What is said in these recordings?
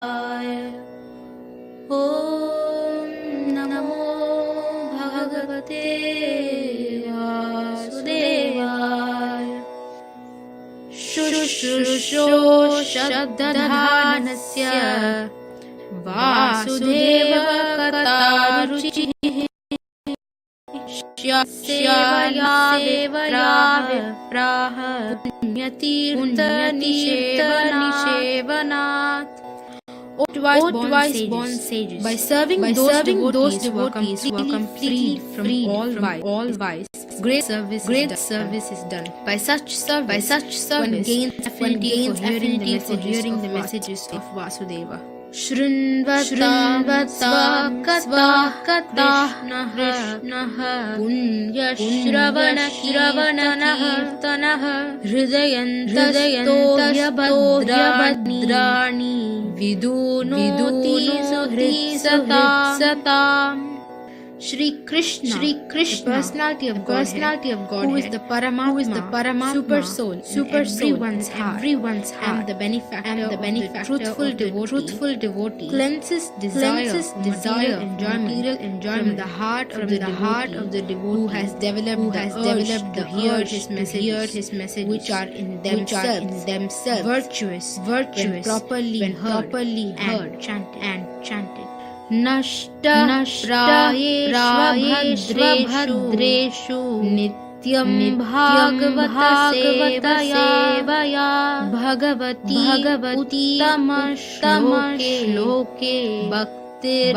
Om Namo Bhagavate Vasudevaya. Shushrusho Shabdadhanasya Vasudeva Kataruchihi Sevaya Praha Punyatirtha Nishevanat. O twice born sages, by serving those devotees who are completely freed from all vice, great service is done. By such service, one gains affinity for hearing the messages of Vasudeva. Shrinvatam Svakatah Punya Shravanah Hridayantasya Bhadrani Vidunoti Suhrisatam. Shri Krishna, the personality of Godhead, who is the Paramatma, super soul, everyone's heart, and the benefactor, truthful devotee, cleanses desire, material enjoyment from the heart of the devotee who has developed to hear his messages, which are in themselves virtuous, when properly heard and chanted. Nashta Prayeshvabhadreshu Nityam Bhagavata Sevaya Bhagavati Uttama Shloke Bhaktir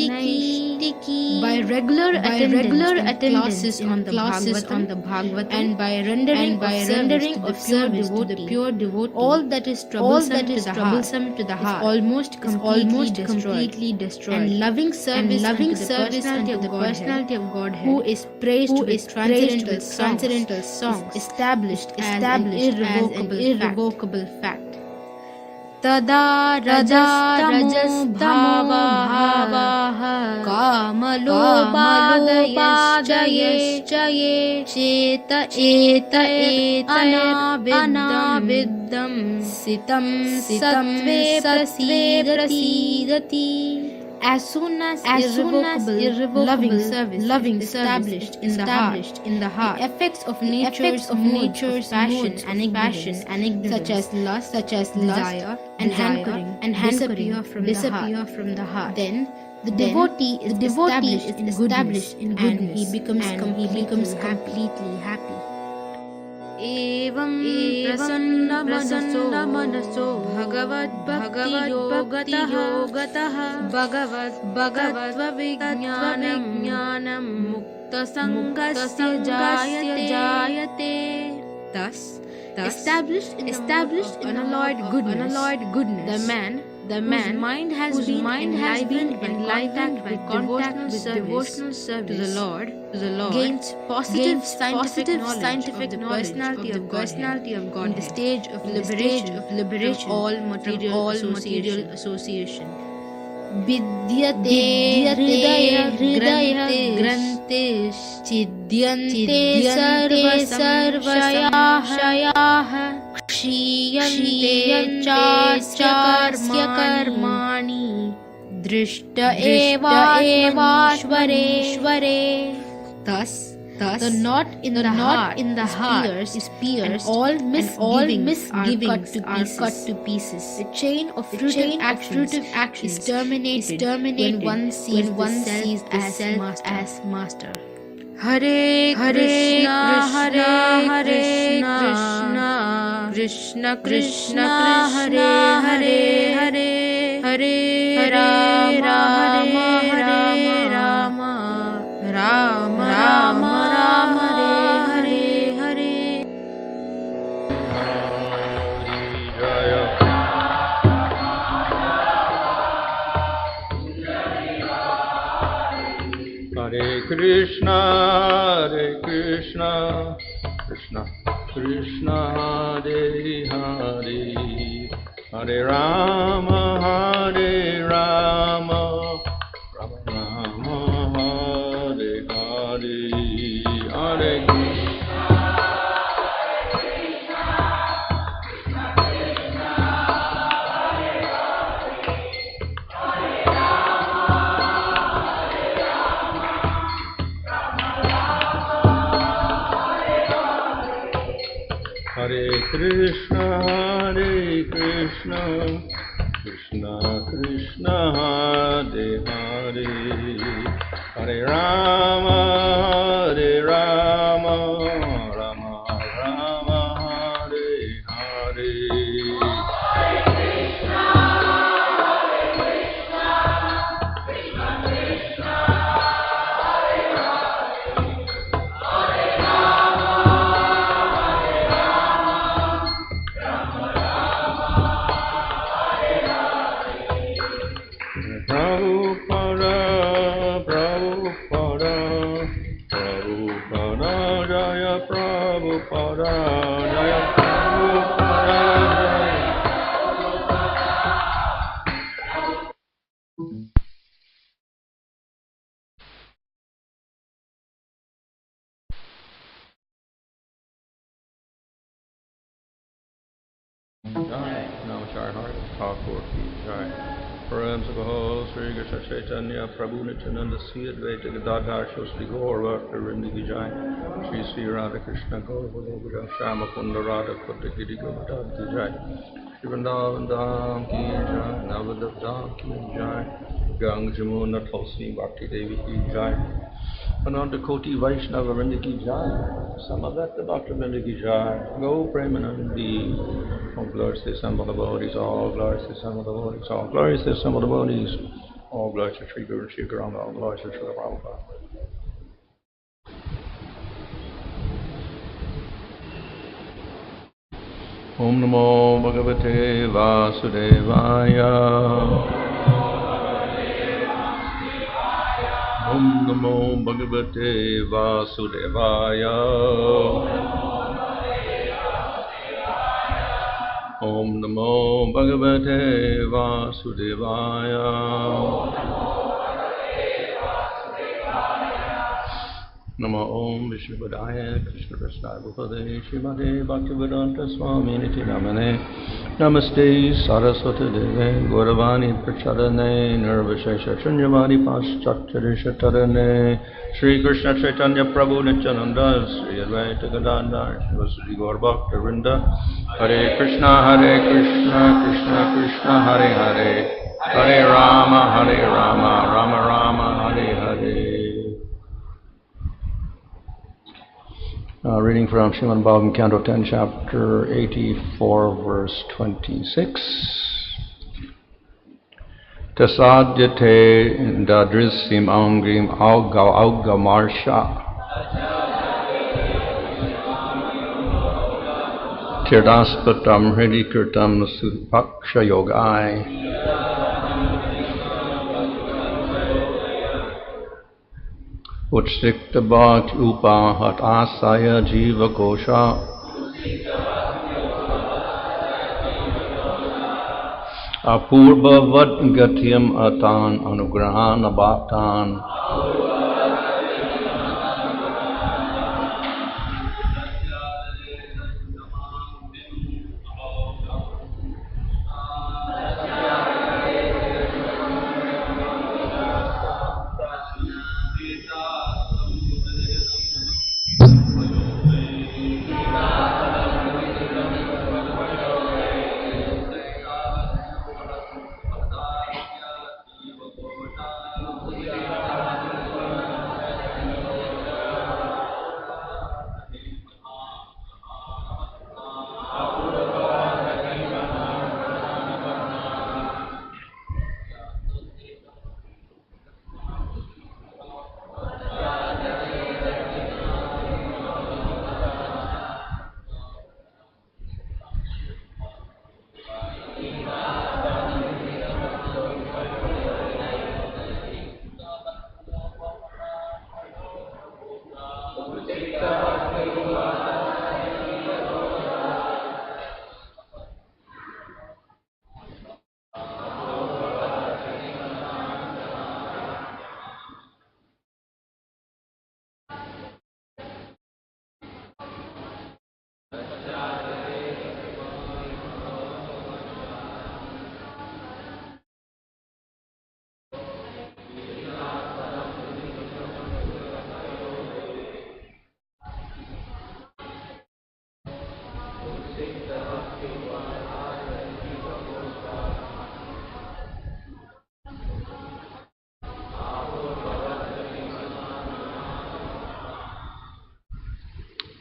Naistiki. By regular attendance on the Bhagavatam and by rendering of service to the pure devotee, all that is troublesome to the heart is almost completely destroyed. And loving service unto the personality of Godhead, who is praised with transcendental songs, established as an irrevocable fact. Tada rajastamo bhavaha kamalobhadayaschaye cheta anaviddam sitam sattve prasidati. As soon as irrevocable loving service established in the heart, the effects of nature's passion and ignorance, such as lust and hankering disappear from the heart. Then the devotee is established in goodness, and he becomes completely happy. Evam prasanna manaso bhagavad yogatah bhagavat vijnanam mukta sangasya jayate. Thus established in unalloyed goodness, the man whose mind has been enlivened by devotional service to the Lord, gains positive scientific knowledge of the personality of God in the stage of liberation from all material association. Vidyate hridaya grantesh chidyante sarvashayah kshiyante chasya karmani drishta evashvareshvare. Thus the knot in the heart is pierced, and all misgivings are cut to pieces. The chain of fruitive actions is terminated when one sees the self as master. Hare Krishna, Krishna Krishna, Hare Rama, Rama Rama, Hare Hare. Hare Krishna, Krishna Krishna, Hare Hare, Hare Rama, Hare Rama, Rama Hare Hare, Hare Krishna, Krishna Hare Krishna Krishna Krishna Hare Hare Hare Rama Hare Rama Rama Rama Hare Hare Prabhupada, Prabhupada, Prabhupada, Jaya Prabhupada, Jaya Prabhupada, Jaya. Namaskar, Heart, Thakur ki Jaya. Param Sabho, Sri Krishna Chaitanya, Prabhu Nityananda, Sri Advaita Gadadhar, Shri Gaur Bhakta ki Jaya. Shri Sri Radha Krishna Gaur Bhagavata, Shama Kunda Radha Kutta Giri Govardhan ki Jaya. Shri Vrindavan Dham ki Jaya, Navadip Dham ki Jaya. Gang Jamuna Tulsi Bhakti Devi ki Jaya. Ananta Koti Vaishnava Vrinda ki Jaya. Samaveta Bhakta Vrinda ki Jaya. Go Premanandi. All glories to the Son of the devotees, all glories to the Son of the devotees, all glories to the Son of the devotees, all glories to Sri Guru Sri Guru, all glories to Sri Prabhupada. Om Namo Bhagavate Vasudevaya. Om Namo Bhagavate Vasudevaya. Om Namo Bhagavate Vasudevaya. Namo Om Vishnupadaya Krishna Prasthaya Bhupade Srimate Bhaktivedanta Swami Niti Namane Namaste Saraswati Deve Gauravani Prachadane Nirvashesha Shunyavadi Paschakcharishatarane Sri Krishna Chaitanya Prabhu Nityananda Sri Advaita Gadadhar Sri Gaur Bhakta Vrinda Hare Krishna Krishna Krishna Hare Hare Hare Rama Rama Rama Hare Hare. Reading from Srimad Bhagavatam, Canto 10, Chapter 84, Verse 26. Tasadyate dadrisim angrim auga marsha tirdaspatam hridikirtam supaksha yogai. Utsiktabhat upahat asaya jiva kosha apurvavat gatyam atan anugrahana bhaktan.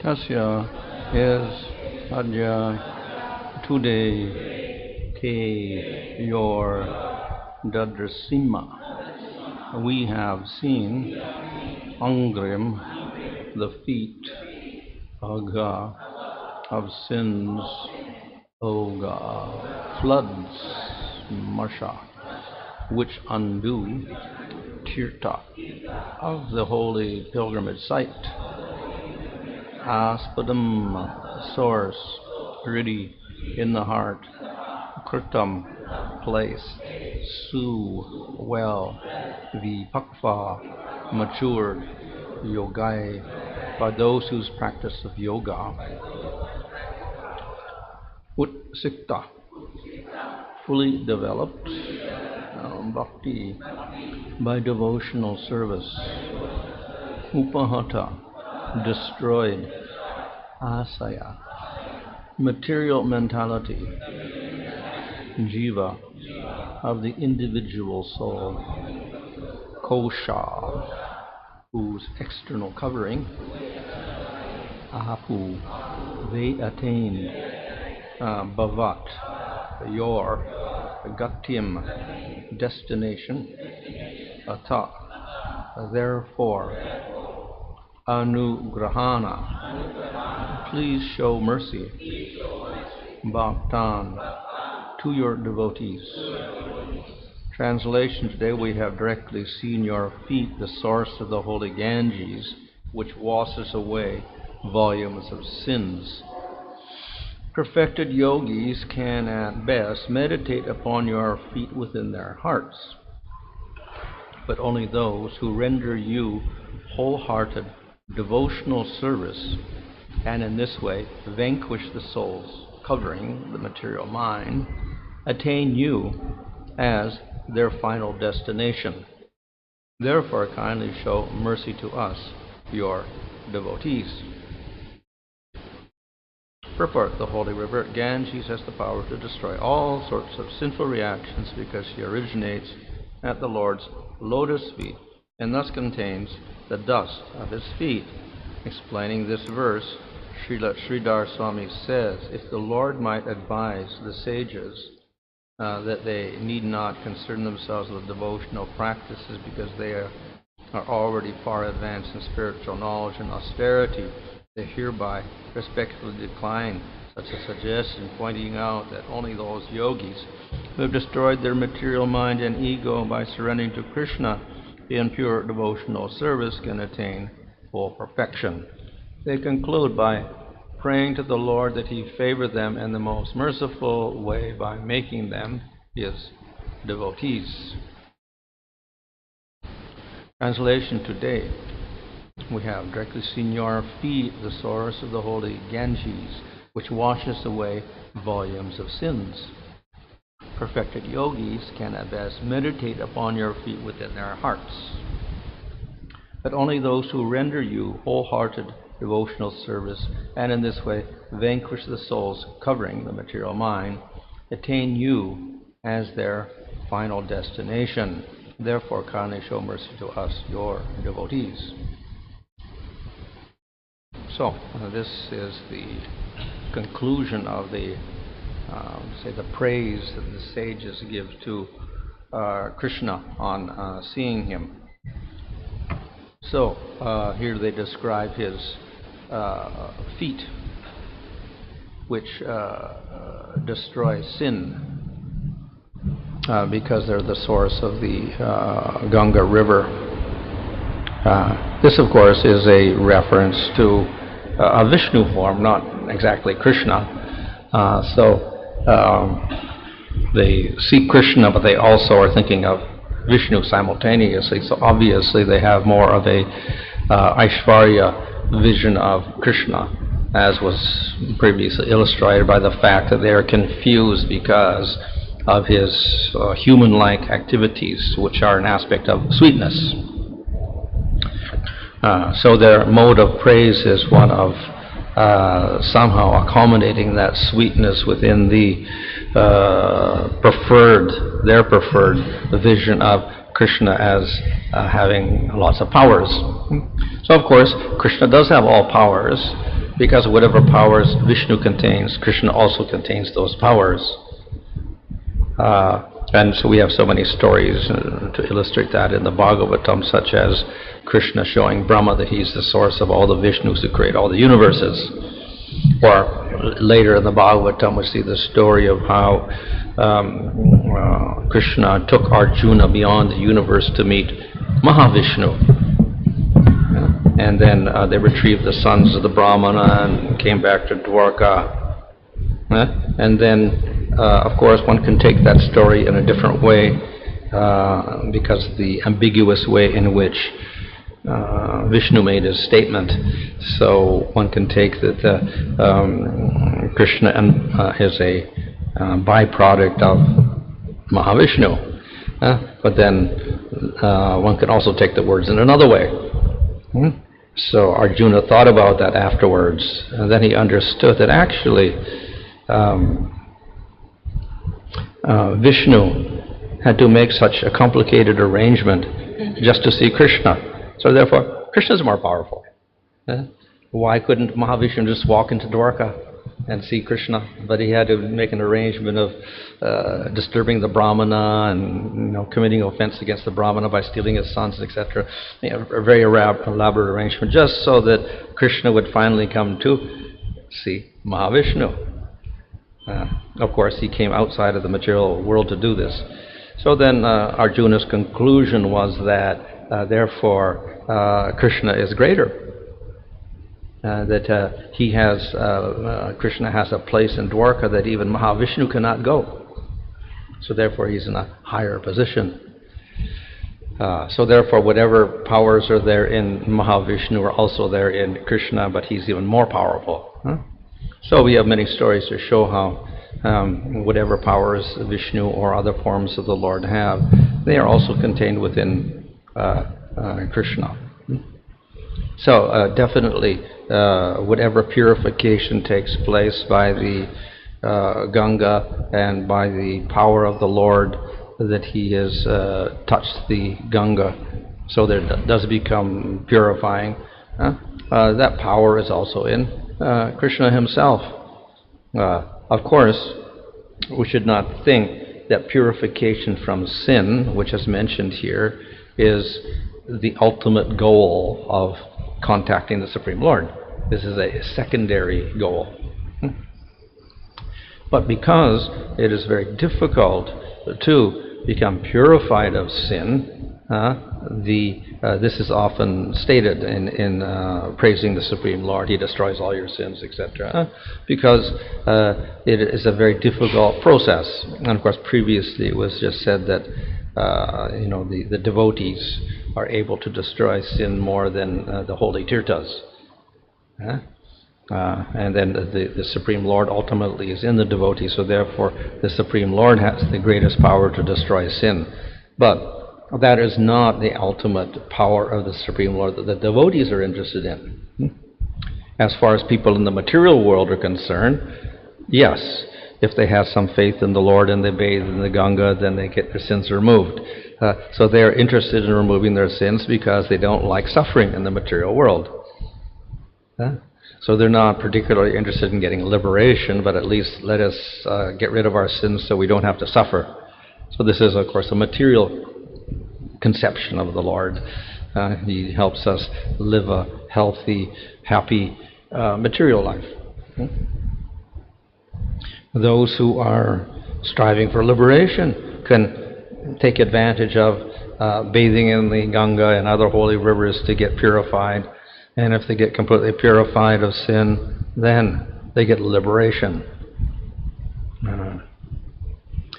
Tasya is adya today te your dadrasima. We have seen Angrim, the feet, Aga, of sins, Oga, floods, Marsha, which undo, Tirta, of the holy pilgrimage site, Aspadam, source, Riddhi, in the heart, Kritam, place, Su, well, Vipakva, matured, Yogai, by those whose practice of yoga, Utsikta, fully developed, Bhakti, by devotional service, Upahata, destroyed, Asaya, material mentality, Jiva, of the individual soul, Kosha, whose external covering, Apu, they attained, Bhavat, your, Gatyam, destination, Ata, therefore, Anugrahana, please show mercy, Bhaktan, to your devotees. Translation: today we have directly seen your feet, the source of the holy Ganges, which washes away volumes of sins. Perfected yogis can at best meditate upon your feet within their hearts, but only those who render you wholehearted devotional service and in this way vanquish the souls covering the material mind attain you as their final destination. Therefore, kindly show mercy to us, your devotees. Purport: the holy river Ganges has the power to destroy all sorts of sinful reactions because she originates at the Lord's lotus feet and thus contains the dust of his feet. Explaining this verse, Srila Sridhar Swami says, if the Lord might advise the sages that they need not concern themselves with devotional practices because they are already far advanced in spiritual knowledge and austerity, they hereby respectfully decline such a suggestion, pointing out that only those yogis who have destroyed their material mind and ego by surrendering to Krishna in pure devotional service can attain full perfection. They conclude by praying to the Lord that he favor them in the most merciful way by making them his devotees. Translation: today we have directly seen your feet, the source of the holy Ganges, which washes away volumes of sins. Perfected yogis can at best meditate upon your feet within their hearts, but only those who render you wholehearted devotional service and in this way vanquish the souls covering the material mind attain you as their final destination. Therefore, kindly show mercy to us, your devotees. So, this is the conclusion of the praise that the sages give to Krishna on seeing him. So, here they describe his feet, which destroy sin because they're the source of the Ganga River. This, of course, is a reference to a Vishnu form, not exactly Krishna. They see Krishna, but they also are thinking of Vishnu simultaneously. So obviously they have more of a Aishvarya vision of Krishna, as was previously illustrated by the fact that they are confused because of his human-like activities, which are an aspect of sweetness. So their mode of praise is one of somehow accommodating that sweetness within the their preferred vision of Krishna as having lots of powers. So of course, Krishna does have all powers, Because whatever powers Vishnu contains, Krishna also contains those powers. And so we have so many stories to illustrate that in the Bhagavatam, such as Krishna showing Brahma that he's the source of all the Vishnus who create all the universes. Or later in the Bhagavatam we see the story of how Krishna took Arjuna beyond the universe to meet Mahavishnu. And then they retrieved the sons of the Brahmana and came back to Dwarka. And then, of course, one can take that story in a different way because the ambiguous way in which Vishnu made his statement. So one can take that Krishna is a byproduct of Mahavishnu. But then one can also take the words in another way. So Arjuna thought about that afterwards, and then he understood that actually Vishnu had to make such a complicated arrangement just to see Krishna. So therefore, Krishna is more powerful. Why couldn't Mahavishnu just walk into Dwarka and see Krishna? But he had to make an arrangement of disturbing the Brahmana and committing offense against the Brahmana by stealing his sons, etc. A very elaborate arrangement, just so that Krishna would finally come to see Mahavishnu. Of course, he came outside of the material world to do this. So then Arjuna's conclusion was that therefore Krishna is greater. That he has, Krishna has a place in Dwarka that even Mahavishnu cannot go. So therefore he's in a higher position. So therefore whatever powers are there in Mahavishnu are also there in Krishna, but he's even more powerful. So we have many stories to show how whatever powers Vishnu or other forms of the Lord have, they are also contained within Krishna. So definitely whatever purification takes place by the Ganga and by the power of the Lord, that he has touched the Ganga so that it does become purifying, that power is also in Krishna himself. Of course, we should not think that purification from sin, which is mentioned here, is the ultimate goal of contacting the Supreme Lord. This is a secondary goal. But because it is very difficult to become purified of sin, this is often stated in praising the Supreme Lord. He destroys all your sins, etc. Because it is a very difficult process. And of course, previously it was just said that the devotees are able to destroy sin more than the holy tirthas. And then the Supreme Lord ultimately is in the devotee, so therefore the Supreme Lord has the greatest power to destroy sin. But that is not the ultimate power of the Supreme Lord that the devotees are interested in. As far as people in the material world are concerned, yes, if they have some faith in the Lord and they bathe in the Ganga, then they get their sins removed. So they're interested in removing their sins because they don't like suffering in the material world. So they're not particularly interested in getting liberation, but at least let us get rid of our sins so we don't have to suffer. So this is, of course, a material conception of the Lord. He helps us live a healthy, happy material life. Those who are striving for liberation can take advantage of bathing in the Ganga and other holy rivers to get purified. And if they get completely purified of sin, then they get liberation.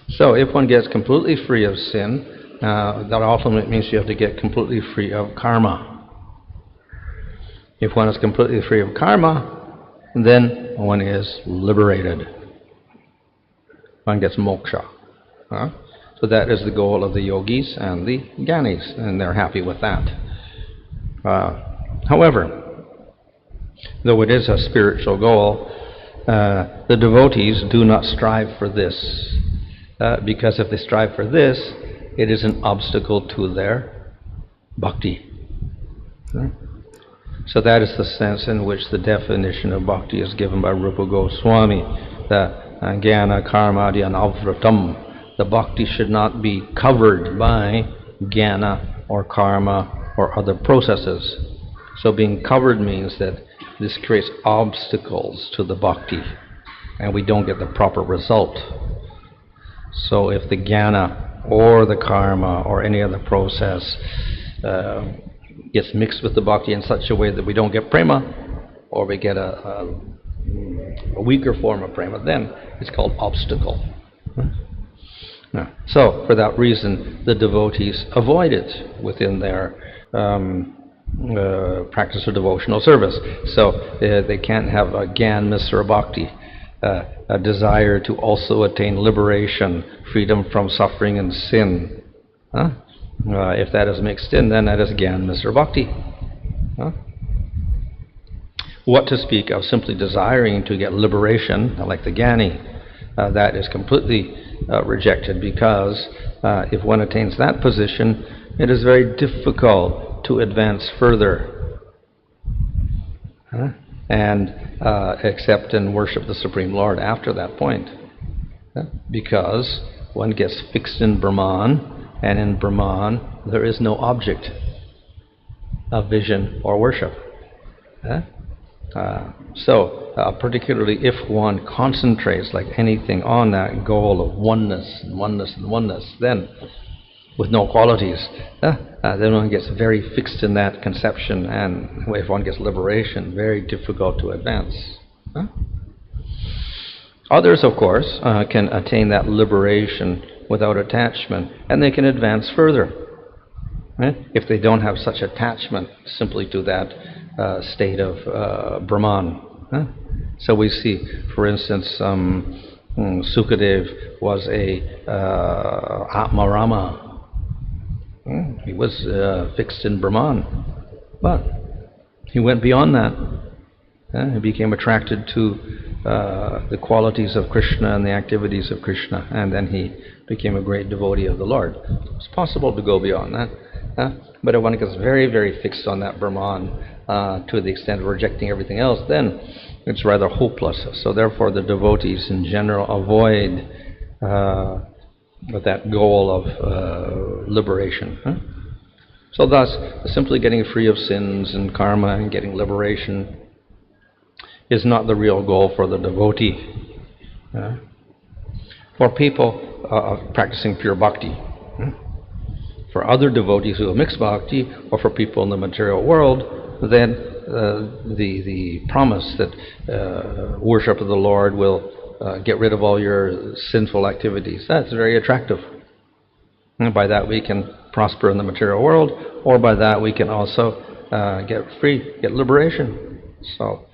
So if one gets completely free of sin, that ultimately means you have to get completely free of karma. If one is completely free of karma, then one is liberated. One gets moksha. So that is the goal of the yogis and the jnanis, and they're happy with that. However, though it is a spiritual goal, the devotees do not strive for this, because if they strive for this, it is an obstacle to their bhakti. So that is the sense in which the definition of bhakti is given by Rupa Goswami, that jnana karmadi anavratam. The bhakti should not be covered by jnana or karma or other processes. So being covered means that this creates obstacles to the bhakti, and we don't get the proper result. So if the jnana or the karma or any other process gets mixed with the bhakti in such a way that we don't get prema, or we get a weaker form of prema, then it's called obstacle. So for that reason, the devotees avoid it within their practice of devotional service. So they can't have a gyan misra bhakti, a desire to also attain liberation, freedom from suffering and sin. If that is mixed in, then that is gyan misra bhakti. What to speak of simply desiring to get liberation, like the jnani, that is completely rejected, because if one attains that position, it is very difficult to advance further and accept and worship the Supreme Lord after that point, because one gets fixed in Brahman, and in Brahman there is no object of vision or worship. Particularly if one concentrates like anything on that goal of oneness and oneness and oneness, then with no qualities, then one gets very fixed in that conception, and if one gets liberation, very difficult to advance. Others, of course, can attain that liberation without attachment, and they can advance further if they don't have such attachment simply to that state of Brahman. So we see, for instance, Sukadev was a Atmarama. He was fixed in Brahman, but he went beyond that. He became attracted to the qualities of Krishna and the activities of Krishna, and then he became a great devotee of the Lord. It's possible to go beyond that, but if one gets very, very fixed on that Brahman to the extent of rejecting everything else, then it's rather hopeless. So therefore the devotees in general avoid that goal of liberation. So thus, simply getting free of sins and karma and getting liberation is not the real goal for the devotee. For people practicing pure bhakti, for other devotees who have mixed bhakti, or for people in the material world, then the promise that worship of the Lord will get rid of all your sinful activities, that's very attractive. And by that we can prosper in the material world, or by that we can also get free, get liberation. So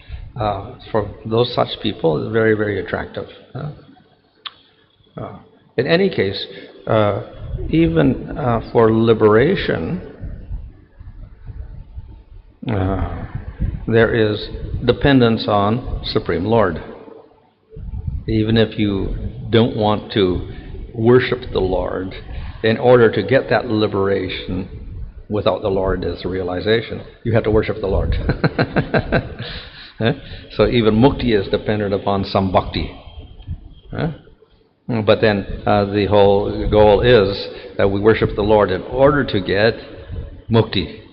for those such people, it's very, very attractive. In any case, even for liberation, there is dependence on Supreme Lord. Even if you don't want to worship the Lord, in order to get that liberation without the Lord as a realization, you have to worship the Lord. So even mukti is dependent upon some bhakti. But then the whole goal is that we worship the Lord in order to get mukti.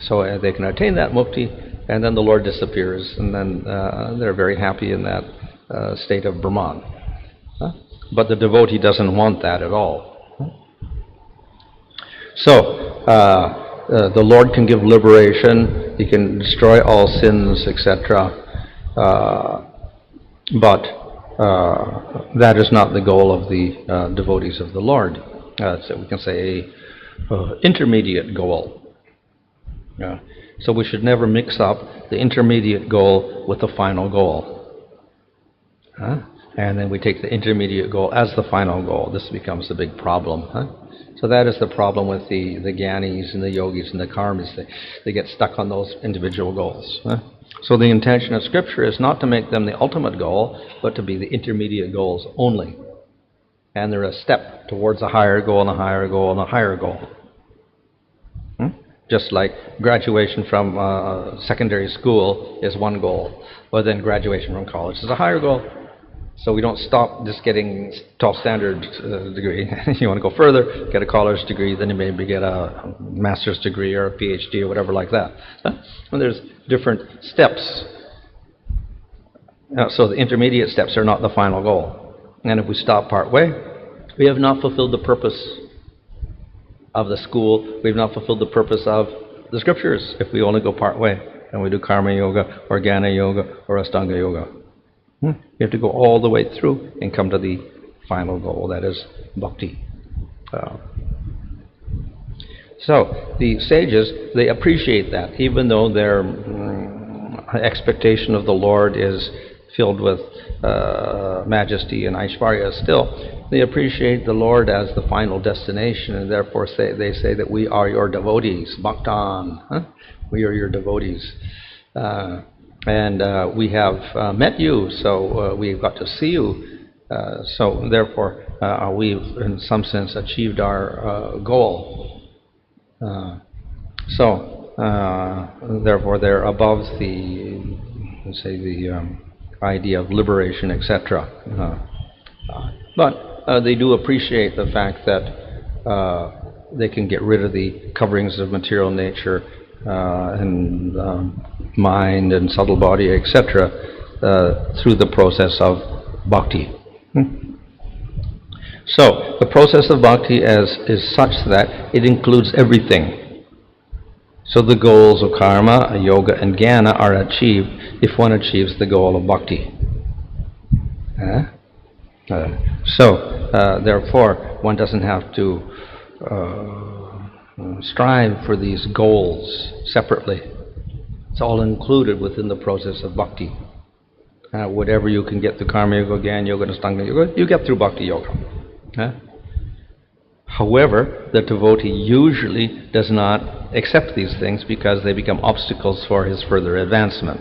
So they can attain that mukti, and then the Lord disappears, and then they're very happy in that state of Brahman. But the devotee doesn't want that at all. So the Lord can give liberation, He can destroy all sins, etc. But that is not the goal of the devotees of the Lord. So we can say intermediate goal. So we should never mix up the intermediate goal with the final goal. And then we take the intermediate goal as the final goal. This becomes a big problem. So that is the problem with the jnanis and the yogis and the karmis. They get stuck on those individual goals. So the intention of Scripture is not to make them the ultimate goal, but to be the intermediate goals only. And they're a step towards a higher goal and a higher goal and a higher goal. Just like graduation from secondary school is one goal, but then graduation from college is a higher goal. So we don't stop just getting top standard degree. You want to go further, get a college degree, then you maybe get a master's degree or a PhD or whatever like that. And there's different steps. So the intermediate steps are not the final goal. And if we stop part way, we have not fulfilled the purpose of the school. We've not fulfilled the purpose of the scriptures if we only go part way and we do karma yoga or jnana yoga or ashtanga yoga. You have to go all the way through and come to the final goal, that is bhakti. So the sages, they appreciate that, even though their expectation of the Lord is filled with majesty and aishvarya still, they appreciate the Lord as the final destination, and therefore they say that we are your devotees, bhaktan. We are your devotees. And we have met you, so we've got to see you. So therefore, we've in some sense achieved our goal. Therefore, they're above the, let's say, the idea of liberation, etc. But they do appreciate the fact that they can get rid of the coverings of material nature and mind and subtle body, etc., through the process of bhakti. So the process of bhakti is such that it includes everything. So the goals of karma, yoga, and jnana are achieved if one achieves the goal of bhakti. Therefore, one doesn't have to strive for these goals separately. It's all included within the process of bhakti. Whatever you can get through karma yoga, jnana yoga, and ashtanga yoga, you get through bhakti yoga. However, the devotee usually does not accept these things because they become obstacles for his further advancement.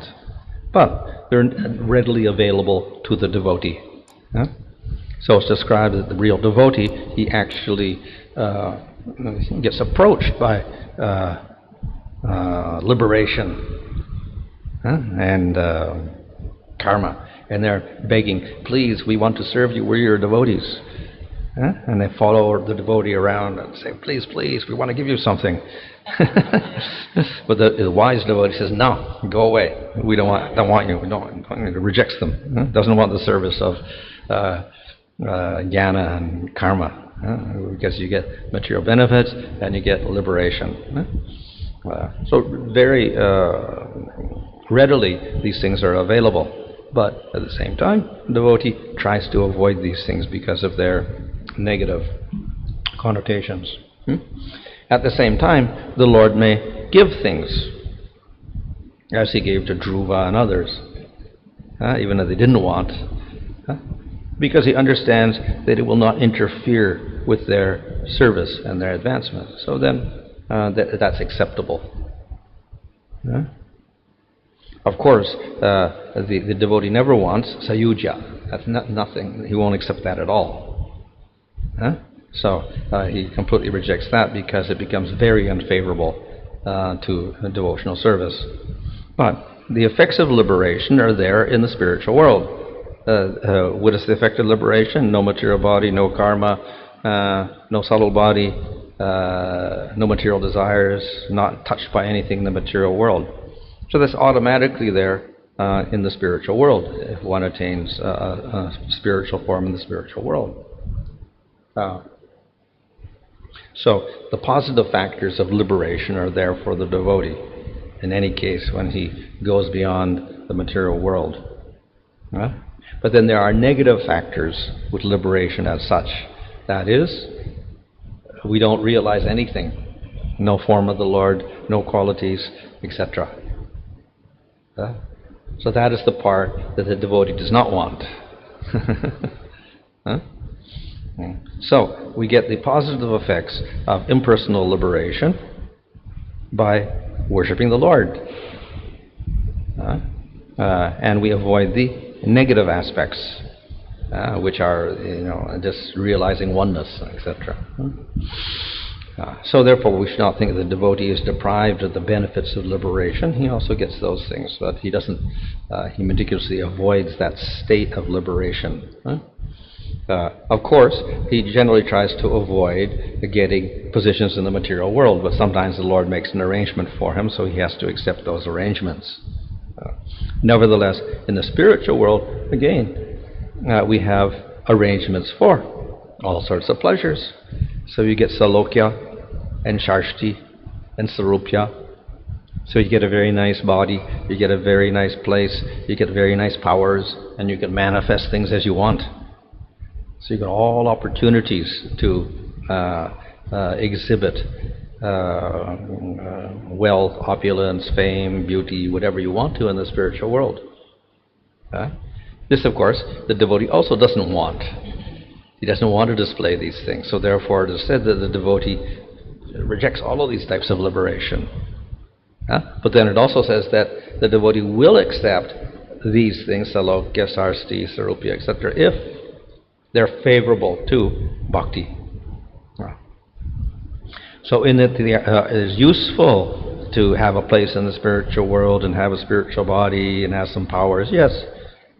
But they're readily available to the devotee. So it's described that the real devotee, he actually gets approached by liberation and karma, and they're begging, please, we want to serve you, we're your devotees. And they follow the devotee around and say, please, please, we want to give you something. But the wise devotee says, no, go away. We don't want you. We don't rejects them. Doesn't want the service of jnana and karma, because you get material benefits and you get liberation. So very readily these things are available. But at the same time, the devotee tries to avoid these things because of their negative connotations. At the same time, the Lord may give things, as he gave to Dhruva and others, even though they didn't want, because he understands that it will not interfere with their service and their advancement. So then that's acceptable. Of course, the devotee never wants sayuja. That's nothing. He won't accept that at all. So he completely rejects that because it becomes very unfavorable to devotional service. But the effects of liberation are there in the spiritual world. What is the effect of liberation? No material body, no karma, no subtle body, no material desires, not touched by anything in the material world. So that's automatically there in the spiritual world if one attains a spiritual form in the spiritual world. So the positive factors of liberation are there for the devotee in any case when he goes beyond the material world. But then there are negative factors with liberation as such. That is, we don't realize anything. No form of the Lord, no qualities, etc. So that is the part that the devotee does not want. So we get the positive effects of impersonal liberation by worshipping the Lord. And we avoid the negative aspects, which are, just realizing oneness, etc. So therefore we should not think the devotee is deprived of the benefits of liberation. He also gets those things, but he doesn't, he meticulously avoids that state of liberation. Of course, he generally tries to avoid getting positions in the material world, but sometimes the Lord makes an arrangement for him, so he has to accept those arrangements. Nevertheless, in the spiritual world, again, we have arrangements for all sorts of pleasures. So you get Salokya and Sharshti and Sarupya. So you get a very nice body, you get a very nice place, you get very nice powers, and you can manifest things as you want. So you get all opportunities to exhibit wealth, opulence, fame, beauty, whatever you want to in the spiritual world. This, of course, the devotee also doesn't want. He doesn't want to display these things. So therefore it is said that the devotee rejects all of these types of liberation. But then it also says that the devotee will accept these things, Salokya, Sarsti, Sarupya, etc., if they're favorable to bhakti. So in it is useful to have a place in the spiritual world and have a spiritual body and have some powers. Yes,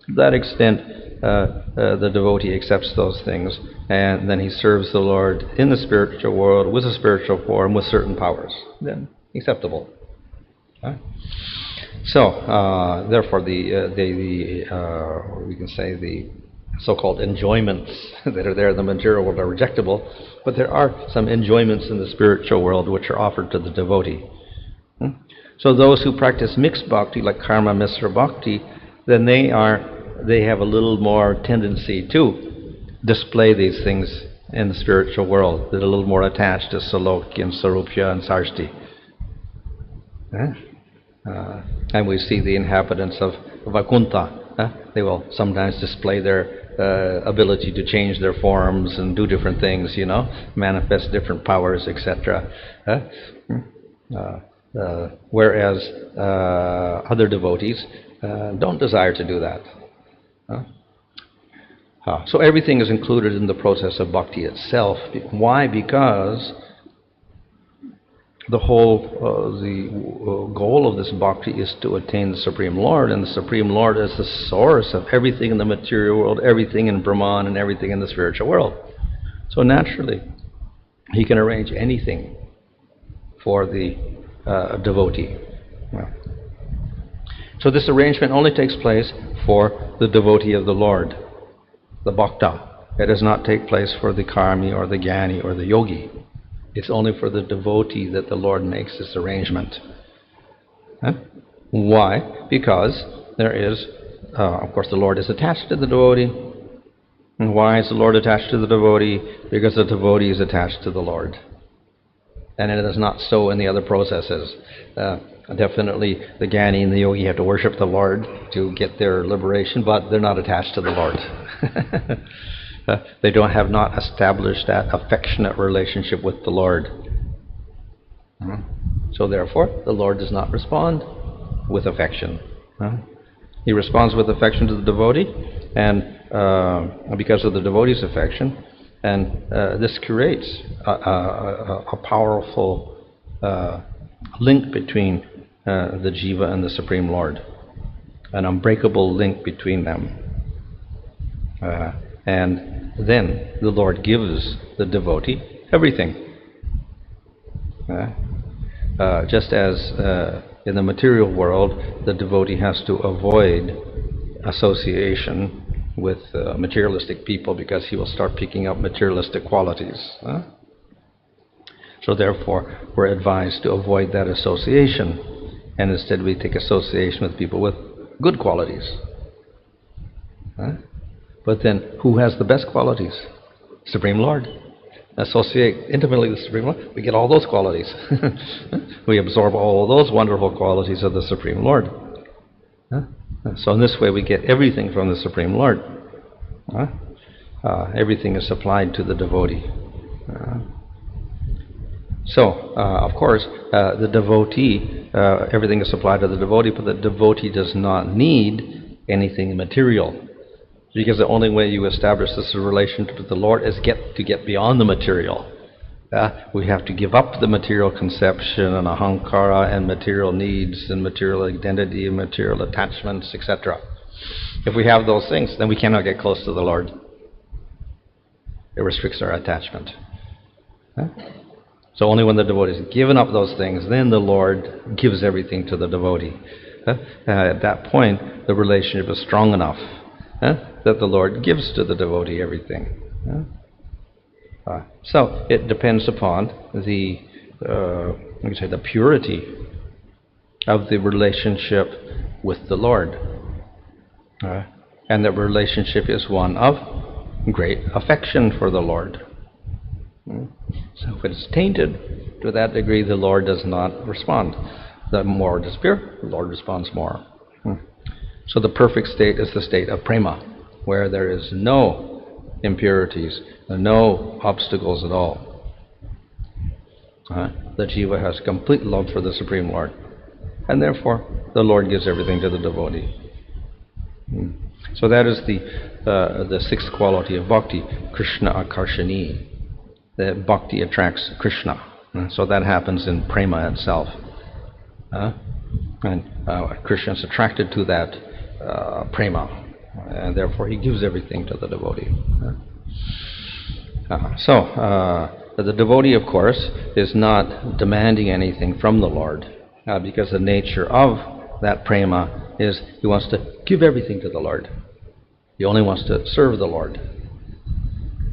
to that extent the devotee accepts those things, and then he serves the Lord in the spiritual world with a spiritual form with certain powers. Then acceptable. So therefore we can say the so-called enjoyments that are there in the material world are rejectable, but there are some enjoyments in the spiritual world which are offered to the devotee. So those who practice mixed bhakti, like karma misra bhakti, then they have a little more tendency to display these things in the spiritual world. They're a little more attached to Salokya and Sarupya and Sarsti. And we see the inhabitants of Vaikuntha. They will sometimes display their ability to change their forms and do different things, manifest different powers, etc. Whereas other devotees don't desire to do that. So everything is included in the process of bhakti itself. Why? Because the whole goal of this bhakti is to attain the Supreme Lord, and the Supreme Lord is the source of everything in the material world, everything in Brahman, and everything in the spiritual world. So naturally, he can arrange anything for the devotee. So this arrangement only takes place for the devotee of the Lord, the bhakta. It does not take place for the karmi or the jnani or the yogi. It's only for the devotee that the Lord makes this arrangement. Why? Because there is, of course, the Lord is attached to the devotee. And why is the Lord attached to the devotee? Because the devotee is attached to the Lord. And it is not so in the other processes. Definitely the jnani and the yogi have to worship the Lord to get their liberation, but they're not attached to the Lord. They have not established that affectionate relationship with the Lord. So therefore, the Lord does not respond with affection. He responds with affection to the devotee, and because of the devotee's affection, and this creates a powerful link between the jiva and the Supreme Lord, an unbreakable link between them. And then the Lord gives the devotee everything. Just as in the material world, the devotee has to avoid association with materialistic people because he will start picking up materialistic qualities. So therefore, we're advised to avoid that association, and instead we take association with people with good qualities. But then, who has the best qualities? Supreme Lord. Associate intimately with the Supreme Lord, we get all those qualities. We absorb all those wonderful qualities of the Supreme Lord. So in this way, we get everything from the Supreme Lord. Everything is supplied to the devotee. Of course, the devotee, everything is supplied to the devotee, but the devotee does not need anything material. Because the only way you establish this relationship with the Lord is to get beyond the material. We have to give up the material conception and ahankara and material needs and material identity and material attachments, etc. If we have those things, then we cannot get close to the Lord. It restricts our attachment. So only when the devotee has given up those things, then the Lord gives everything to the devotee. At that point, the relationship is strong enough that the Lord gives to the devotee everything. So it depends upon the purity of the relationship with the Lord. And that relationship is one of great affection for the Lord. So if it's tainted to that degree, the Lord does not respond. The more it is pure, the Lord responds more. So the perfect state is the state of prema, where there is no impurities, no obstacles at all. The jiva has complete love for the Supreme Lord, and therefore the Lord gives everything to the devotee. So that is the sixth quality of bhakti, Krsna akarshani. That bhakti attracts Krishna. So that happens in prema itself. And Krishna is attracted to that prema, and therefore he gives everything to the devotee. The devotee, of course, is not demanding anything from the Lord, because the nature of that prema is he wants to give everything to the Lord. He only wants to serve the Lord.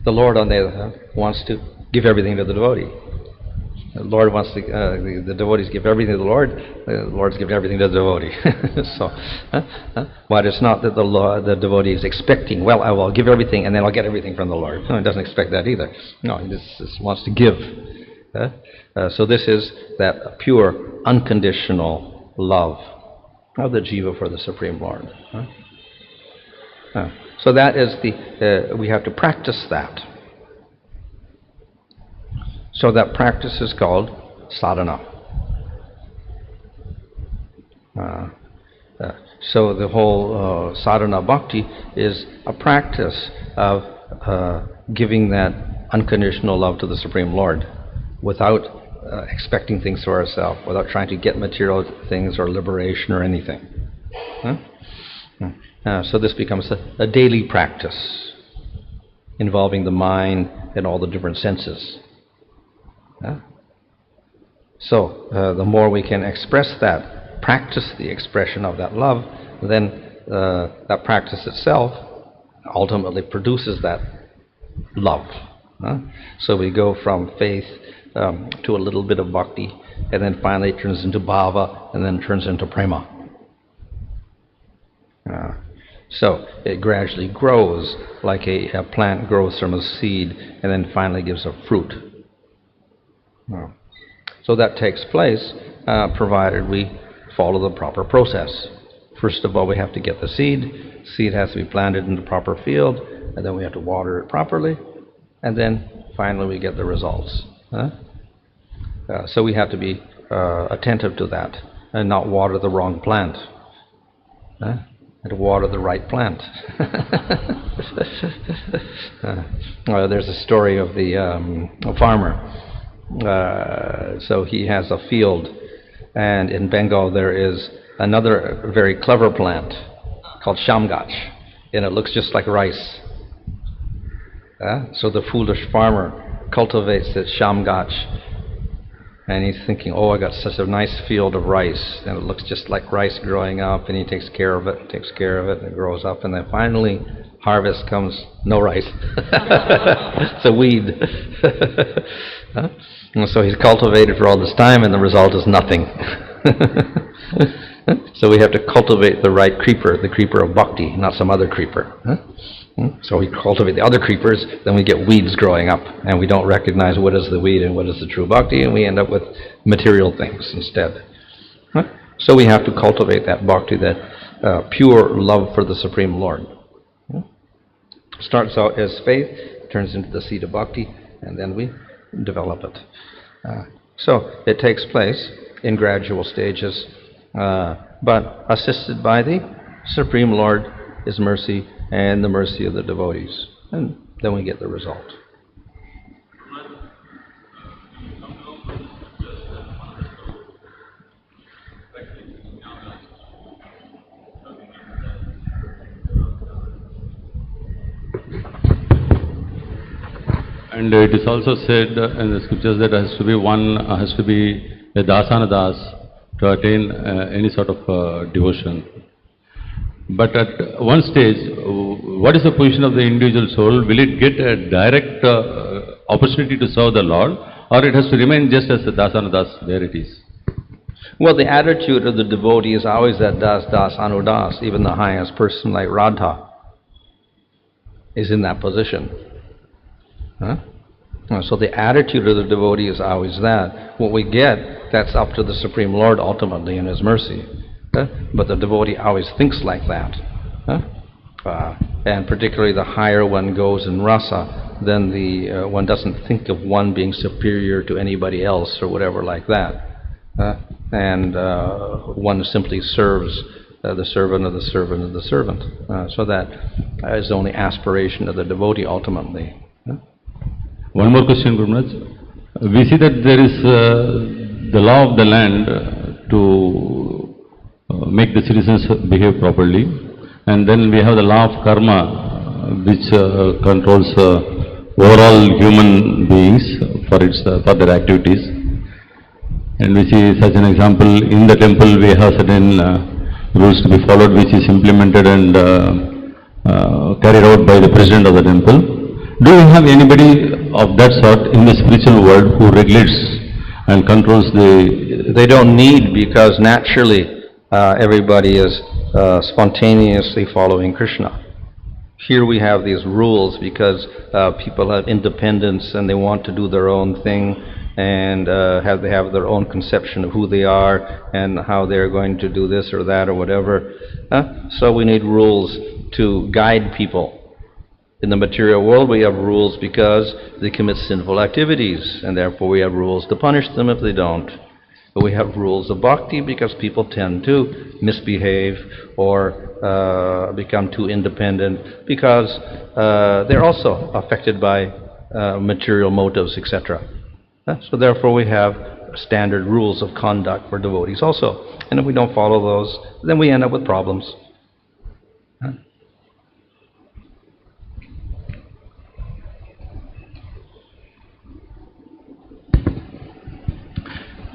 The Lord, on the other hand, wants to give everything to the devotee. The Lord wants to, the devotees give everything to the Lord. The Lord's giving everything to the devotee. But it's not that the devotee is expecting, well, I will give everything and then I'll get everything from the Lord. No, he doesn't expect that either. No, he just wants to give. So this is that pure, unconditional love of the jiva for the Supreme Lord. So that is we have to practice that. So that practice is called sadhana. So the whole sadhana bhakti is a practice of giving that unconditional love to the Supreme Lord without expecting things for ourselves, without trying to get material things or liberation or anything. So this becomes a daily practice involving the mind and all the different senses. So the more we can express that, practice the expression of that love, then that practice itself ultimately produces that love. So we go from faith to a little bit of bhakti, and then finally it turns into bhava, and then turns into prema. So it gradually grows like a plant grows from a seed and then finally gives a fruit. So that takes place provided we follow the proper process. First of all, we have to get the seed. Seed has to be planted in the proper field, and then we have to water it properly, and then finally we get the results. So we have to be attentive to that and not water the wrong plant. And to water the right plant. There's a story of a farmer. So he has a field, and in Bengal there is another very clever plant called shamgach, and it looks just like rice. So the foolish farmer cultivates that shamgach, and he's thinking, oh, I got such a nice field of rice, and it looks just like rice growing up, and he takes care of it, and it grows up, and then finally harvest comes, no rice. It's a weed. And so he's cultivated for all this time, and the result is nothing. So we have to cultivate the right creeper, the creeper of bhakti, not some other creeper. So we cultivate the other creepers, then we get weeds growing up, and we don't recognize what is the weed and what is the true bhakti, and we end up with material things instead. So we have to cultivate that bhakti, that pure love for the Supreme Lord. Starts out as faith, turns into the seed of bhakti, and then we develop it. So it takes place in gradual stages, but assisted by the Supreme Lord, His mercy, and the mercy of the devotees. And then we get the result. And it is also said in the scriptures that has to be a dasana das to attain any sort of devotion. But at one stage, what is the position of the individual soul? Will it get a direct opportunity to serve the Lord, or it has to remain just as a dasana das where it is? Well, the attitude of the devotee is always that das, anudas. Even the highest person like Radha is in that position. Huh? So the attitude of the devotee is always that. What we get, that's up to the Supreme Lord ultimately in His mercy. But the devotee always thinks like that. And particularly the higher one goes in rasa, then one doesn't think of one being superior to anybody else or whatever like that. And one simply serves the servant of the servant of the servant. So that is the only aspiration of the devotee ultimately. One more question, Guru Maharaj. We see that there is the law of the land to make the citizens behave properly, and then we have the law of karma which controls overall human beings for their activities. And we see such an example in the temple. We have certain rules to be followed, which is implemented and carried out by the president of the temple. Do we have anybody of that sort in the spiritual world who regulates and controls the... They don't need, because naturally everybody is spontaneously following Krishna. Here we have these rules because people have independence and they want to do their own thing, and they have their own conception of who they are and how they're going to do this or that or whatever. So we need rules to guide people. In the material world we have rules because they commit sinful activities, and therefore we have rules to punish them if they don't. But we have rules of bhakti because people tend to misbehave or become too independent because they're also affected by material motives, etc. So therefore we have standard rules of conduct for devotees also. And if we don't follow those, then we end up with problems.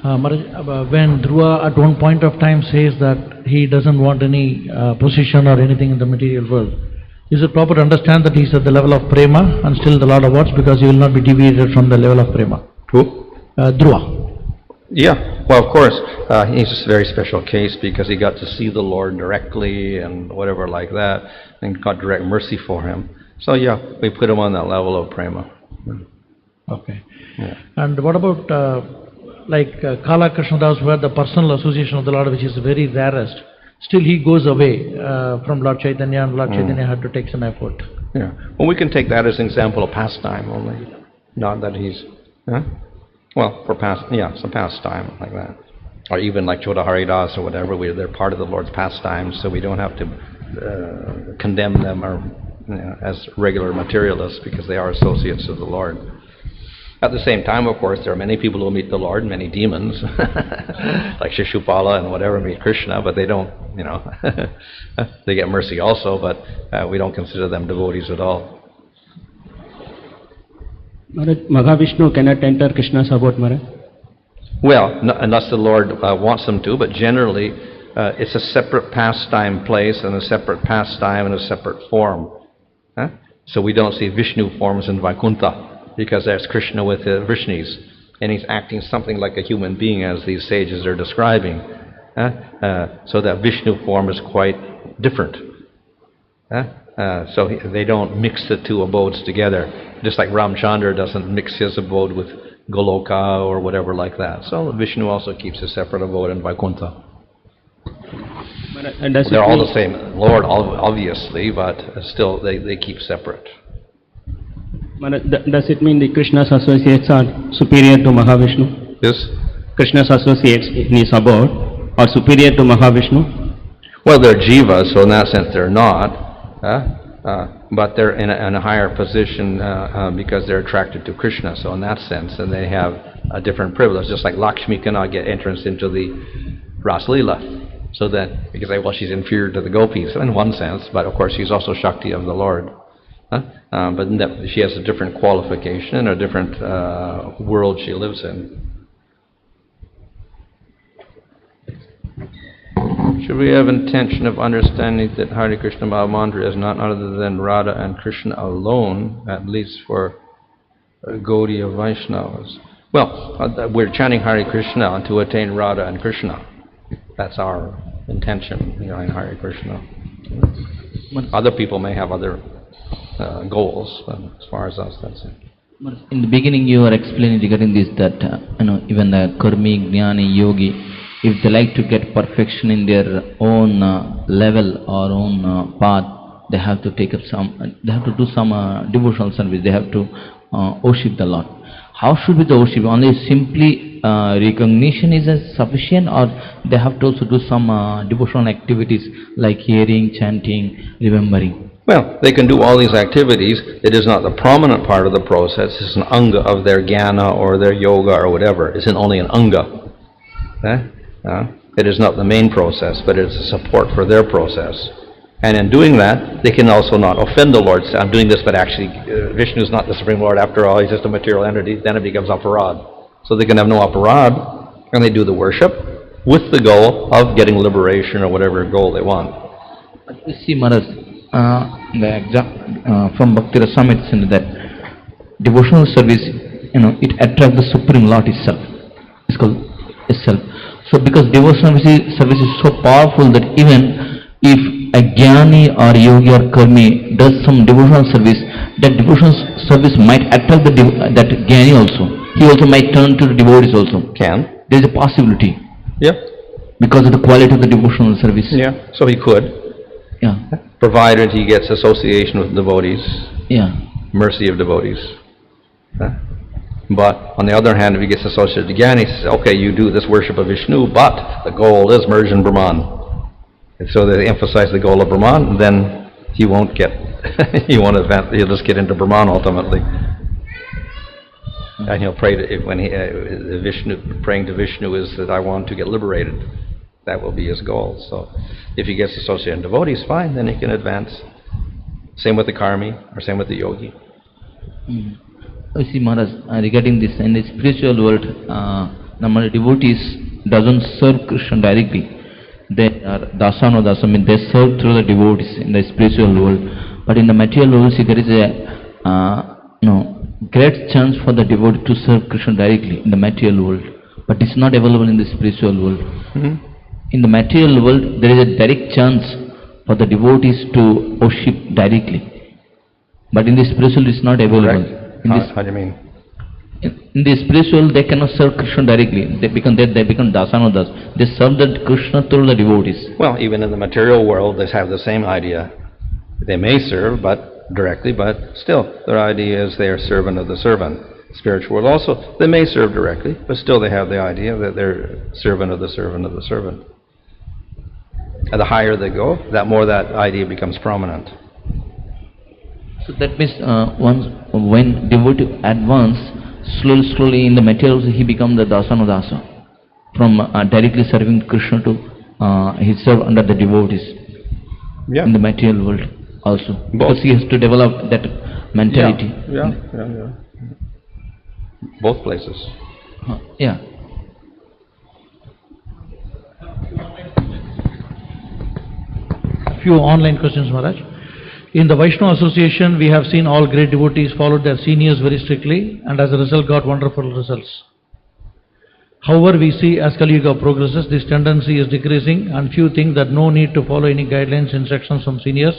When Dhruva at one point of time says that he doesn't want any position or anything in the material world, is it proper to understand that he's at the level of prema and still the Lord awards, because he will not be deviated from the level of prema? Who? Dhruva. Yeah, well, of course, he's a very special case because he got to see the Lord directly and whatever like that, and got direct mercy for him. So yeah, we put him on that level of prema. Okay. Yeah. And what about Kala Krishna Das, where the personal association of the Lord, which is very rarest, still he goes away from Lord Chaitanya, and Lord Chaitanya had to take some effort. Yeah. Well, we can take that as an example of pastime only, not that he's... Well, some pastime like that. Or even like Choda Haridas or whatever, they're part of the Lord's pastime, so we don't have to condemn them as regular materialists because they are associates of the Lord. At the same time, of course, there are many people who meet the Lord, many demons, like Shishupala and whatever meet Krishna, but they don't, they get mercy also, but we don't consider them devotees at all. Mahavishnu cannot enter Krishna's abode, Maharaj? Well, unless the Lord wants them to, but generally it's a separate pastime place and a separate pastime and a separate form. So we don't see Vishnu forms in Vaikuntha, because there's Krishna with the Vrishnis, and he's acting something like a human being, as these sages are describing. So that Vishnu form is quite different. So they don't mix the two abodes together, just like Ramchandra doesn't mix his abode with Goloka or whatever like that. So Vishnu also keeps a separate abode in Vaikuntha. They're all the same Lord, obviously, but still they keep separate. Does it mean the Krishna's associates are superior to Mahavishnu? Yes? Krishna's associates in his abode are superior to Mahavishnu? Well, they're jivas, so in that sense they're not. But they're in a higher position because they're attracted to Krishna, so in that sense, and they have a different privilege, just like Lakshmi cannot get entrance into the Ras Leela. So that, because she's inferior to the gopis in one sense, but of course she's also Shakti of the Lord. But she has a different qualification and a different world she lives in. Should we have intention of understanding that Hare Krishna Maha Mantra is not other than Radha and Krishna alone, at least for Gaudiya Vaishnavas? Well, we're chanting Hare Krishna to attain Radha and Krishna. That's our intention in Hare Krishna. Other people may have other goals, but as far as us, that's it. In the beginning, you were explaining regarding this that even the karmi, jnani, yogi, if they like to get perfection in their own level or own path, they have to take up they have to do some devotional service. They have to worship the Lord. How should be the worship? Only simply recognition is sufficient, or they have to also do some devotional activities like hearing, chanting, remembering? Well, they can do all these activities. It is not the prominent part of the process. It's an anga of their jnana or their yoga or whatever. It's only an anga. It is not the main process, but it's a support for their process. And in doing that, they can also not offend the Lord. I'm doing this, but actually Vishnu is not the Supreme Lord after all. He's just a material entity. Then it becomes aparad. So they can have no aparad, and they do the worship with the goal of getting liberation or whatever goal they want. You see, Maharaj, from Bhakti Rasamrita it's in that devotional service, it attracts the Supreme Lord itself. It's called itself. So because devotional service is so powerful that even if a jnani or yogi or karmi does some devotional service, that devotional service might attract that jnani also. He also might turn to the devotees also. Can. There is a possibility. Yeah. Because of the quality of the devotional service. Yeah. So he could. Yeah. Provided he gets association with devotees. Yeah. Mercy of devotees. But on the other hand, if he gets associated with Jnani, he says, okay, you do this worship of Vishnu, but the goal is merge in Brahman. And so they emphasize the goal of Brahman, then he won't get, he won't advance, he'll just get into Brahman ultimately. And he'll pray to, when Vishnu, praying to Vishnu is that I want to get liberated. That will be his goal. So if he gets associated with devotees, fine, then he can advance. Same with the karmi, or same with the yogi. You see, Maharaj, regarding this, in the spiritual world, our devotees doesn't serve Krishna directly. They are dasano dasa, mean they serve through the devotees in the spiritual world. But in the material world, see, there is a great chance for the devotee to serve Krishna directly in the material world. But it's not available in the spiritual world. In the material world, there is a direct chance for the devotees to worship directly. But in the spiritual, it's not available. How do you mean? In the spiritual, they cannot serve Krishna directly. They become dasanodas. They serve the Krishna through the devotees. Well, even in the material world, they have the same idea. They may serve, but directly, but still, their idea is they are servant of the servant. Spiritual world also, they may serve directly, but still they have the idea that they're servant of the servant of the servant. And the higher they go, that more that idea becomes prominent. So that means when devotee advance, slowly in the materials he becomes the dasanodasa. From directly serving Krishna to he serve under the devotees in the material world also. Because he has to develop that mentality. Yeah. Both places. Yeah. Few online questions, Maharaj. In the Vaishnava Association, we have seen all great devotees followed their seniors very strictly and as a result got wonderful results. However, we see as Kali Yuga progresses, this tendency is decreasing and few think that no need to follow any guidelines, instructions from seniors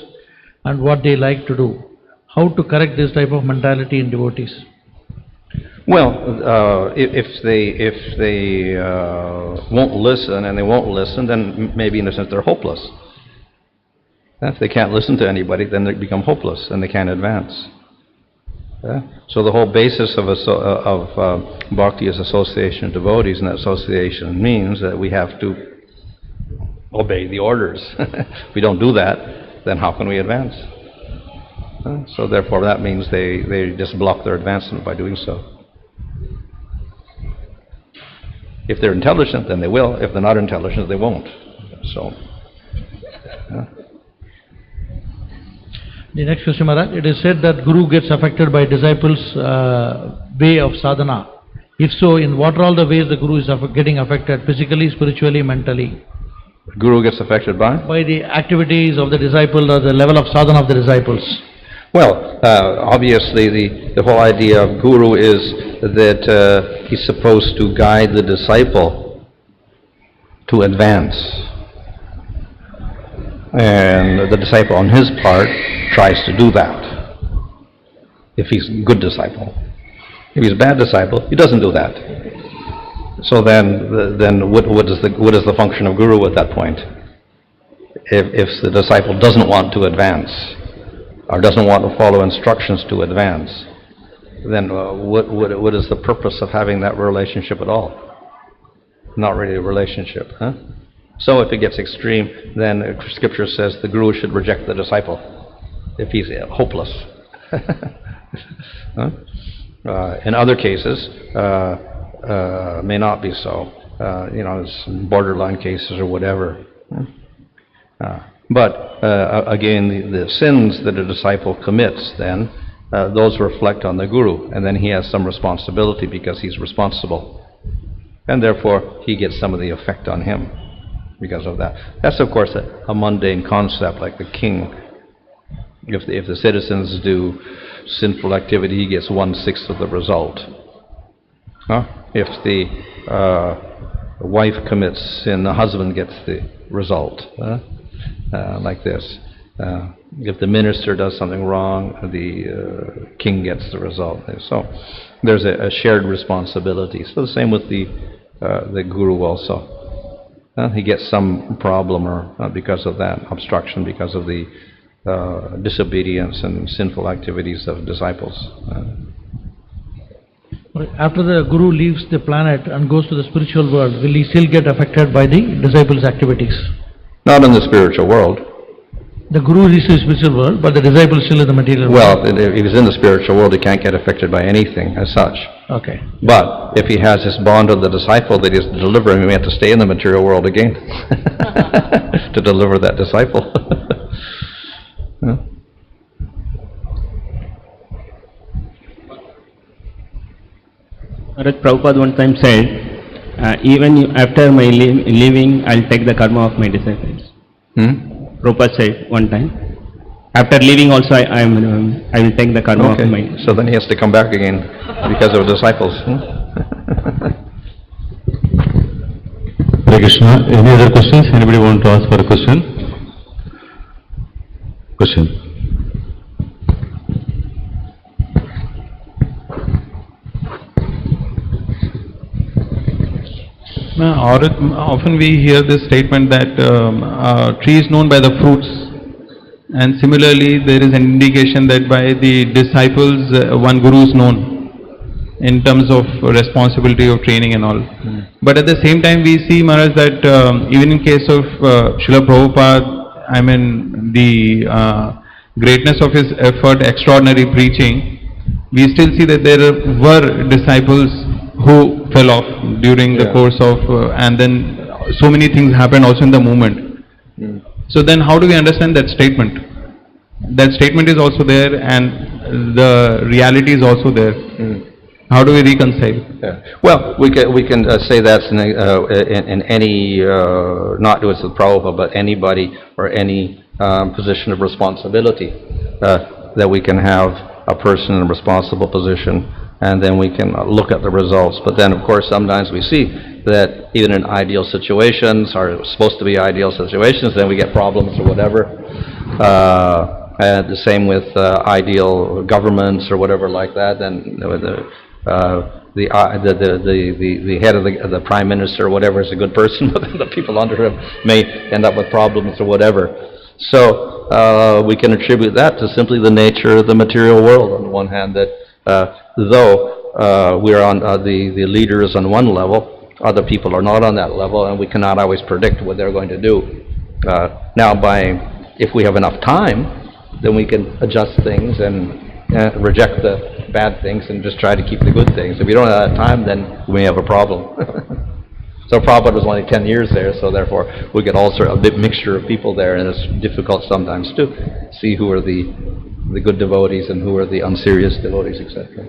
and what they like to do. How to correct this type of mentality in devotees? Well, if they won't listen and they won't listen, then maybe in a sense they're hopeless. If they can't listen to anybody, then they become hopeless and they can't advance. So the whole basis of bhakti is association of devotees, and that association means that we have to obey the orders. If we don't do that, then how can we advance? So therefore that means they just block their advancement by doing so. If they're intelligent, then they will. If they're not intelligent, they won't. So. The next question, Maharaj. It is said that Guru gets affected by disciples' way of sadhana. If so, in what are all the ways the Guru is getting affected, physically, spiritually, mentally? Guru gets affected by? By the activities of the disciple or the level of sadhana of the disciples. Well, obviously the whole idea of Guru is that he's supposed to guide the disciple to advance. And the disciple on his part tries to do that, if he's a good disciple. If he's a bad disciple, he doesn't do that. So then what is the function of Guru at that point? If the disciple doesn't want to advance, or doesn't want to follow instructions to advance, then what is the purpose of having that relationship at all? Not really a relationship, huh? So if it gets extreme, then Scripture says the Guru should reject the disciple if he's hopeless. Huh? In other cases, may not be so. It's borderline cases or whatever. But again, the sins that a disciple commits, then those reflect on the Guru, and then he has some responsibility because he's responsible, and therefore he gets some of the effect on him because of that. That's of course a mundane concept, like the king. If the citizens do sinful activity, he gets 1/6 of the result. If the wife commits sin, the husband gets the result. Like this. If the minister does something wrong, the king gets the result. So there's a shared responsibility. So the same with the Guru also. He gets some problem or because of that obstruction, because of the disobedience and sinful activities of disciples. After the Guru leaves the planet and goes to the spiritual world, will he still get affected by the disciples' activities? Not in the spiritual world. The Guru is in the spiritual world, but the disciple is still in the material world. Well, if he's in the spiritual world, he can't get affected by anything as such. Okay. But if he has this bond with the disciple that he has to deliver him, he may have to stay in the material world again to deliver that disciple. Yeah. Prabhupada one time said, even after my leaving, I'll take the karma of my disciples. Prabhupada said one time, after leaving also I will take the karma of my... So then he has to come back again because of disciples. Hare Krishna. Any other questions? Anybody want to ask for a question? Question. Often we hear this statement that a tree is known by the fruits, and similarly there is an indication that by the disciples one Guru is known in terms of responsibility of training and all. But at the same time we see, Maharaj, that even in case of Srila Prabhupada, the greatness of his effort, extraordinary preaching, we still see that there were disciples who fell off during the course of, and then so many things happened also in the movement. So then how do we understand that statement? That statement is also there and the reality is also there. How do we reconcile? Well, we can say that's in any, not just with Prabhupada, but anybody or any position of responsibility, that we can have a person in a responsible position, and then we can look at the results. But then of course sometimes we see that even in ideal situations, or supposed to be ideal situations, then we get problems or whatever. And the same with ideal governments or whatever like that. Then the head of the prime minister or whatever is a good person, but the people under him may end up with problems or whatever. So we can attribute that to simply the nature of the material world. On the one hand, that though we are on the leaders on one level, other people are not on that level, and we cannot always predict what they're going to do. Now, if we have enough time, then we can adjust things and reject the bad things and just try to keep the good things. If we don't have that time, then we may have a problem. So Prabhupada was only 10 years there, so therefore we get all sort of a big mixture of people there, and it's difficult sometimes to see who are the the good devotees and who are the unserious devotees, etc.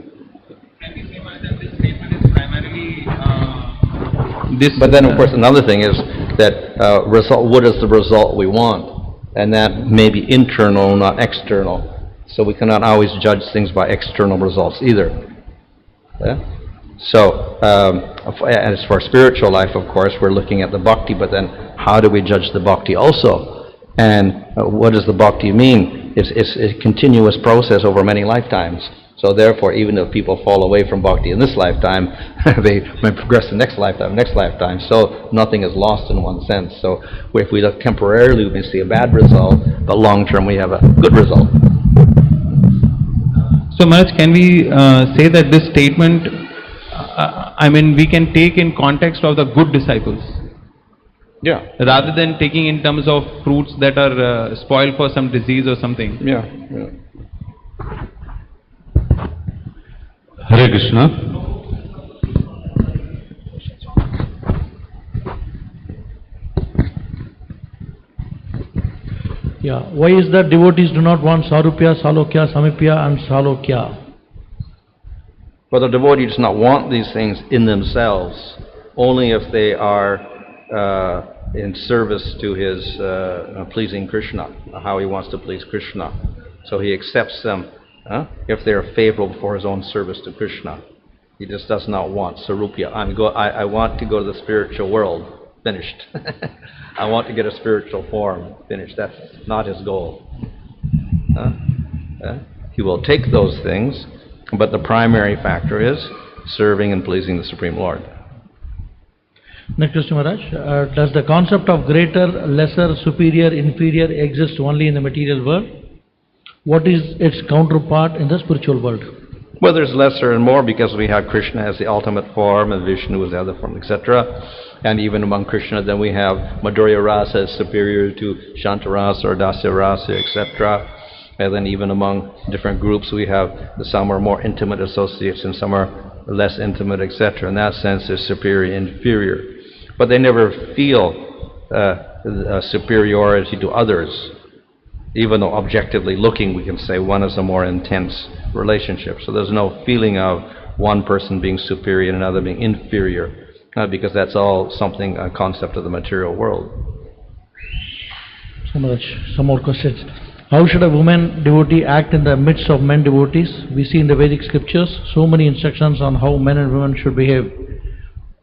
But then, of course, another thing is that what is the result we want? And that may be internal, not external. So we cannot always judge things by external results either. Yeah? So, as for spiritual life, of course, we're looking at the bhakti, but then how do we judge the bhakti also? And what does the bhakti mean? It's a continuous process over many lifetimes. So therefore, even if people fall away from bhakti in this lifetime, they may progress the next lifetime. So nothing is lost in one sense. So if we look temporarily, we may see a bad result, but long term we have a good result. So Maharaj, can we say that this statement, we can take in context of the good disciples? Yeah. Rather than taking in terms of fruits that are spoiled for some disease or something. Yeah. Hare Krishna. Yeah, why is that devotees do not want Sarupya, Salokya, Samipya and Salokya? But the devotee does not want these things in themselves, only if they are in service to his pleasing Krishna, how he wants to please Krishna. So he accepts them if they are favorable for his own service to Krishna. He just does not want Sarupya. I want to go to the spiritual world. Finished. I want to get a spiritual form. Finished. That's not his goal. He will take those things, but the primary factor is serving and pleasing the Supreme Lord. Next question, Maharaj. Does the concept of greater, lesser, superior, inferior exist only in the material world? What is its counterpart in the spiritual world? Well, there's lesser and more because we have Krishna as the ultimate form and Vishnu as the other form, etc. And even among Krishna, then we have Madhurya Rasa as superior to Shanta Rasa or Dasya Rasa, etc. And then even among different groups, we have some are more intimate associates and some are less intimate, etc. In that sense, there's superior and inferior. But they never feel superiority to others. Even though objectively looking, we can say one is a more intense relationship. So there's no feeling of one person being superior and another being inferior, because that's all something, a concept of the material world. So much. Some more questions. How should a woman devotee act in the midst of men devotees? We see in the Vedic scriptures so many instructions on how men and women should behave.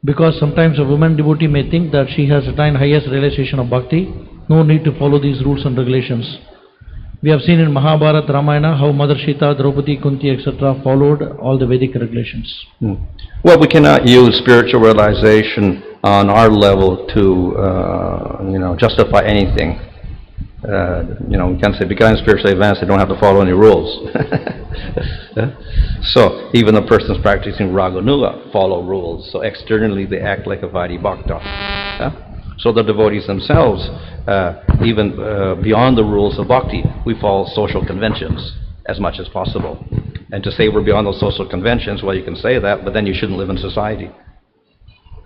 Because sometimes a woman devotee may think that she has attained highest realization of bhakti, no need to follow these rules and regulations. We have seen in Mahabharata, Ramayana, how Mother Sita, Draupadi, Kunti, etc. followed all the Vedic regulations. Well, we cannot use spiritual realization on our level to, justify anything. We can't say because I'm spiritually advanced, I don't have to follow any rules. So even the persons practicing Raganuga follow rules. So externally they act like a Vaidhi Bhakta. So the devotees themselves, even beyond the rules of bhakti, we follow social conventions as much as possible. And to say we're beyond those social conventions, well, you can say that, but then you shouldn't live in society.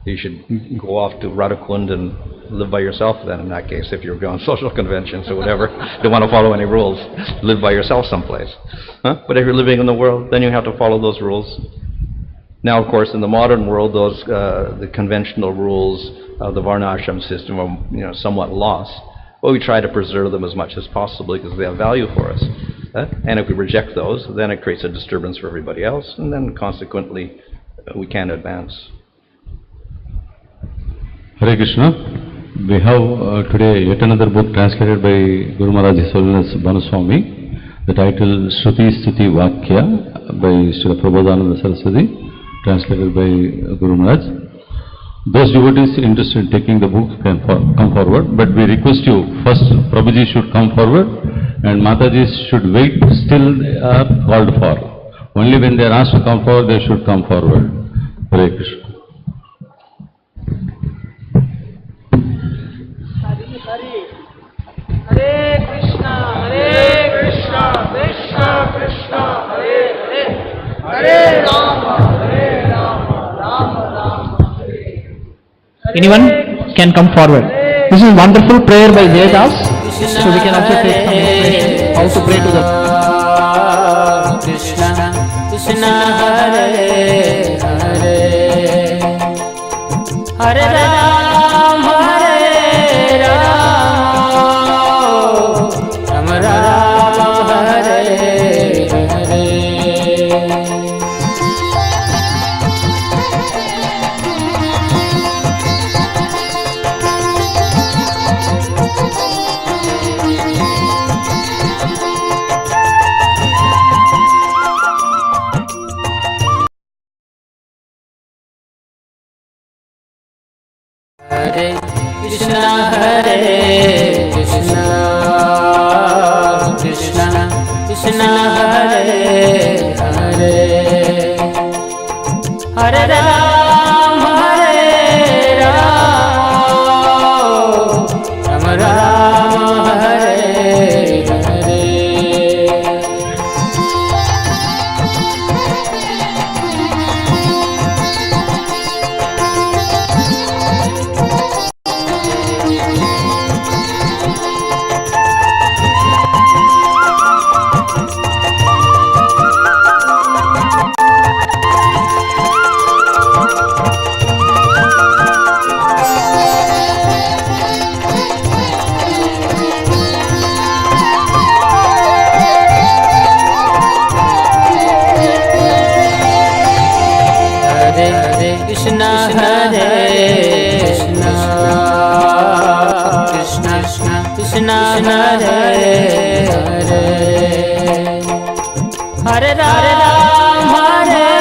You should go off to Radhakund and live by yourself then, in that case, if you're beyond social conventions or whatever. Don't want to follow any rules. Live by yourself someplace. But if you're living in the world, then you have to follow those rules. Now, of course, in the modern world, those the conventional rules of the Varnashram system are somewhat lost. But we try to preserve them as much as possible because they have value for us. And if we reject those, then it creates a disturbance for everybody else, and then consequently we can't advance. Hare Krishna. We have today yet another book translated by Guru Maharaj His Holiness Bhanuswami. The title Shruti Stuti Vakya by Srila Prabodhananda Saraswati, translated by Guru Maharaj. Those devotees interested in taking the book can come forward, but we request you, first Prabhuji should come forward and Mataji should wait till they are called for. Only when they are asked to come forward, they should come forward. Hare Krishna. Hare Krishna, Krishna Krishna, Hare Hare, Hare Rama, Rama Rama, Hare. Anyone can come forward. This is wonderful prayer by Vedas, so we can also take some information how to pray to the Krishna Krishna Hare Hare Hare Ram Hare Ram Ram Ram Hare Hare Hare Krishna Krishna Krishna Hare Hare Hare Ram Hare Ram Ram Ram Hare Hare Krishna Hare Krishna Krishna Krishna Hare Hare Hare Ram Hare